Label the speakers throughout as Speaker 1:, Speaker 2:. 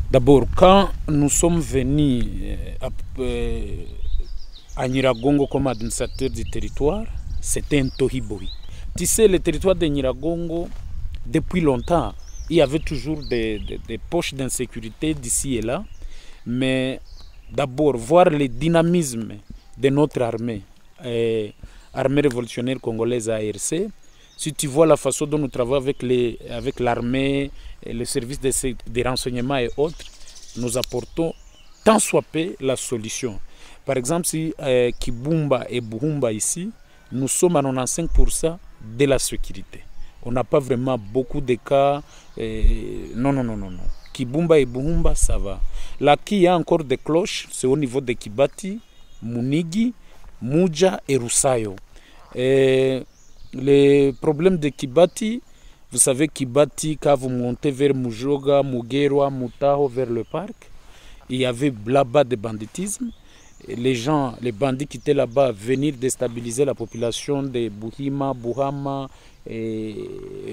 Speaker 1: D'abord, quand nous sommes venus à Nyiragongo comme administrateur du territoire, c'était un tohibohi. Tu sais, le territoire de Nyiragongo, depuis longtemps, il y avait toujours des poches d'insécurité d'ici et là. Mais d'abord, voir le dynamisme de notre armée, armée révolutionnaire congolaise ARC. Si tu vois la façon dont nous travaillons avec l'armée, le service des renseignements et autres, nous apportons tant soit peu la solution. Par exemple, si Kibumba et Buhumba ici, nous sommes à 95% de la sécurité. On n'a pas vraiment beaucoup de cas. Non. Kibumba et Buhumba, ça va. Là, qui y a encore des cloches, c'est au niveau de Kibati, Munigi, Muja et Rusayo. Les problèmes de Kibati, vous savez, Kibati, quand vous montez vers Mujoga, Mugerwa, Mutaho, vers le parc, il y avait là-bas des banditismes. Les gens, les bandits qui étaient là-bas, venir déstabiliser la population de Buhima, Buhama, et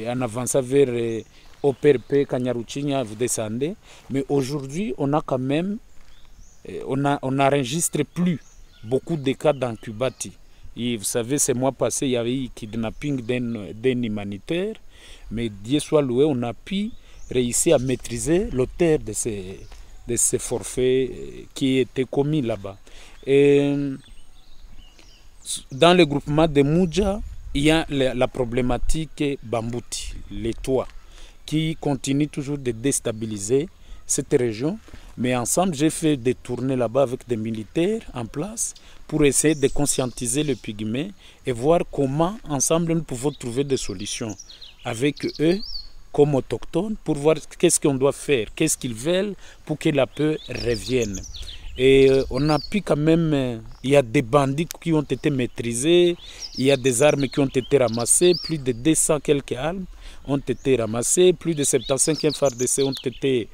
Speaker 1: en avançant vers Operpe, Kanyaruchinya, vous descendez. Mais aujourd'hui, on a quand même, on n'enregistre plus beaucoup de cas dans Kibati. Et vous savez, ces mois passés, il y avait eu kidnapping d'un humanitaire. Mais Dieu soit loué, on a pu réussir à maîtriser l'auteur de ces forfaits qui étaient commis là-bas. Et dans le groupement de Muja, il y a la problématique Bambouti, les toits, qui continue toujours de déstabiliser cette région. Mais ensemble, j'ai fait des tournées là-bas avec des militaires en place pour essayer de conscientiser les pygmées et voir comment ensemble nous pouvons trouver des solutions avec eux comme autochtones pour voir qu'est-ce qu'on doit faire, qu'est-ce qu'ils veulent pour que la paix revienne. Et on a pu quand même, il y a des bandits qui ont été maîtrisés, il y a des armes qui ont été ramassées, plus de 200 quelques armes ont été ramassées, plus de 75 FARDC ont été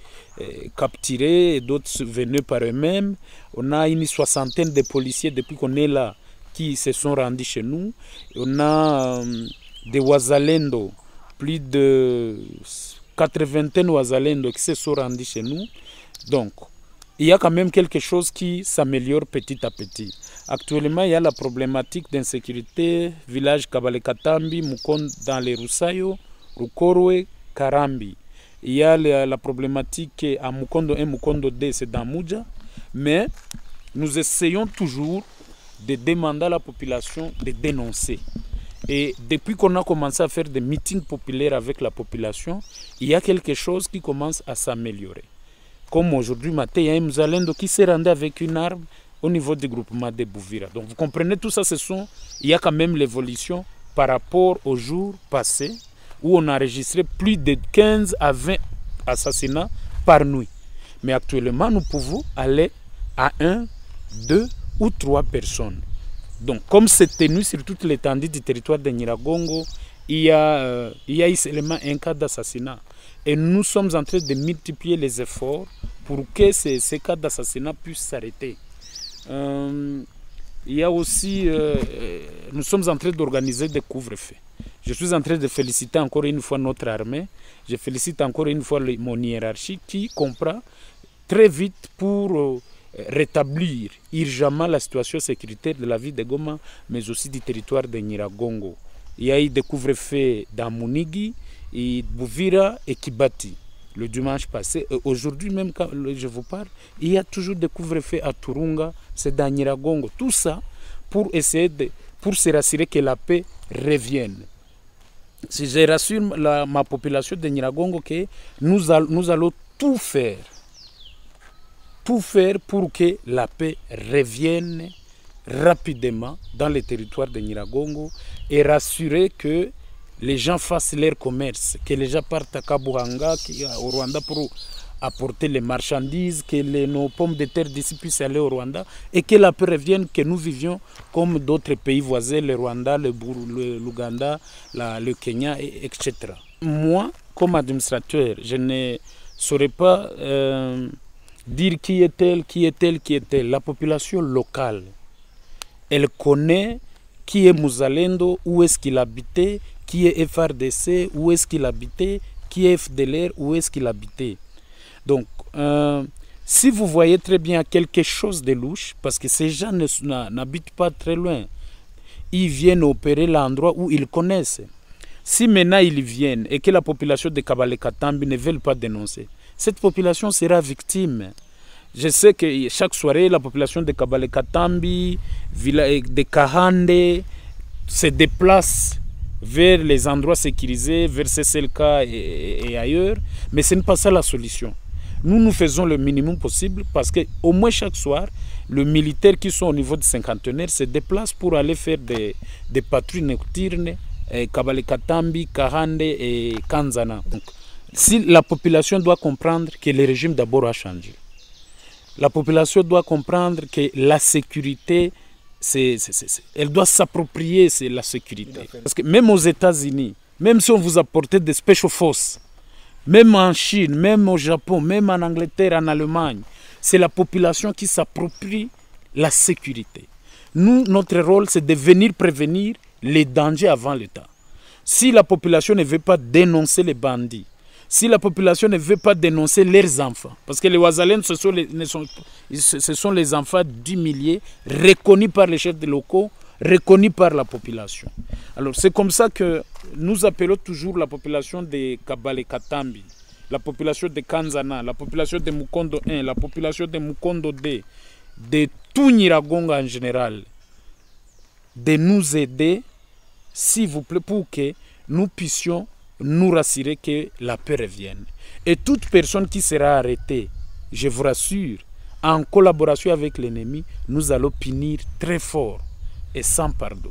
Speaker 1: capturés et d'autres venus par eux-mêmes. On a une soixantaine de policiers depuis qu'on est là qui se sont rendus chez nous. On a des Wazalendo, plus de 80 Wazalendo qui se sont rendus chez nous. Donc, il y a quand même quelque chose qui s'améliore petit à petit. Actuellement, il y a la problématique d'insécurité, village Kabale-Katambi, Mukon dans les Rusayo, Rukorwe, Karambi. Il y a la problématique à Mukondo 1, Mukondo 2, c'est dans Muja. Mais nous essayons toujours de demander à la population de dénoncer. Et depuis qu'on a commencé à faire des meetings populaires avec la population, il y a quelque chose qui commence à s'améliorer. Comme aujourd'hui matin, il y a un Mzalendo qui s'est rendu avec une arme au niveau du groupement de Bouvira. Donc vous comprenez, tout ça, il y a quand même l'évolution par rapport aux jours passés où on a enregistré plus de 15 à 20 assassinats par nuit. Mais actuellement, nous pouvons aller à 1, 2 ou 3 personnes. Donc, comme c'est tenu sur toute l'étendue du territoire de Nyiragongo, il y a seulement un cas d'assassinat. Et nous sommes en train de multiplier les efforts pour que ces cas d'assassinat puissent s'arrêter. Il y a aussi, nous sommes en train d'organiser des couvre-feux. Je suis en train de féliciter encore une fois notre armée. Je félicite encore une fois mon hiérarchie qui comprend très vite pour rétablir urgemment la situation sécuritaire de la ville de Goma, mais aussi du territoire de Nyiragongo. Il y a eu des couvre-feux dans Munigi, et Bouvira et Kibati le dimanche passé. Aujourd'hui même, quand je vous parle, il y a toujours des couvre-feux à Turunga, c'est dans Nyiragongo. Tout ça pour essayer pour se rassurer que la paix revienne. Si je rassure ma population de Nyiragongo que nous allons tout faire pour que la paix revienne rapidement dans les territoires de Nyiragongo et rassurer que les gens fassent leur commerce, que les gens partent à Kabuhanga, au Rwanda pour apporter les marchandises, que nos pommes de terre d'ici puissent aller au Rwanda et que la paix revienne, que nous vivions comme d'autres pays voisins, le Rwanda, l'Ouganda, le Kenya, etc. Moi, comme administrateur, je ne saurais pas dire qui est elle. La population locale, elle connaît qui est Muzalendo, où est-ce qu'il habitait, qui est FRDC, où est-ce qu'il habitait, qui est FDLR, où est-ce qu'il habitait. Donc, si vous voyez très bien quelque chose de louche, parce que ces gens n'habitent pas très loin, ils viennent opérer l'endroit où ils connaissent. Si maintenant ils viennent et que la population de Kabale-Katambi ne veut pas dénoncer, cette population sera victime. Je sais que chaque soirée, la population de Kabale-Katambi, de Kahande, se déplace vers les endroits sécurisés, vers CCLK et ailleurs, mais ce n'est pas ça la solution. Nous faisons le minimum possible parce qu'au moins chaque soir, les militaires qui sont au niveau du cinquantenaire se déplacent pour aller faire des patrouilles nocturnes, Kabale-Katambi, Kahande et Kanzana. Donc, si la population doit comprendre que le régime d'abord a changé, la population doit comprendre que la sécurité, elle doit s'approprier la sécurité. Parce que même aux États-Unis, même si on vous apportait des special forces, même en Chine, même au Japon, même en Angleterre, en Allemagne, c'est la population qui s'approprie la sécurité. Nous, notre rôle, c'est de venir prévenir les dangers avant l'État. Si la population ne veut pas dénoncer les bandits, si la population ne veut pas dénoncer leurs enfants, parce que les Ouazalènes, ce sont les enfants d'humiliés, reconnus par les chefs de locaux, reconnus par la population. Alors c'est comme ça que nous appelons toujours la population de Kabale-Katambi, la population de Kanzana, la population de Mukondo 1, la population de Mukondo 2, de tout Nyiragongo en général, de nous aider, s'il vous plaît, pour que nous puissions nous rassurer que la paix revienne. Et toute personne qui sera arrêtée, je vous rassure, en collaboration avec l'ennemi, nous allons punir très fort et sans pardon.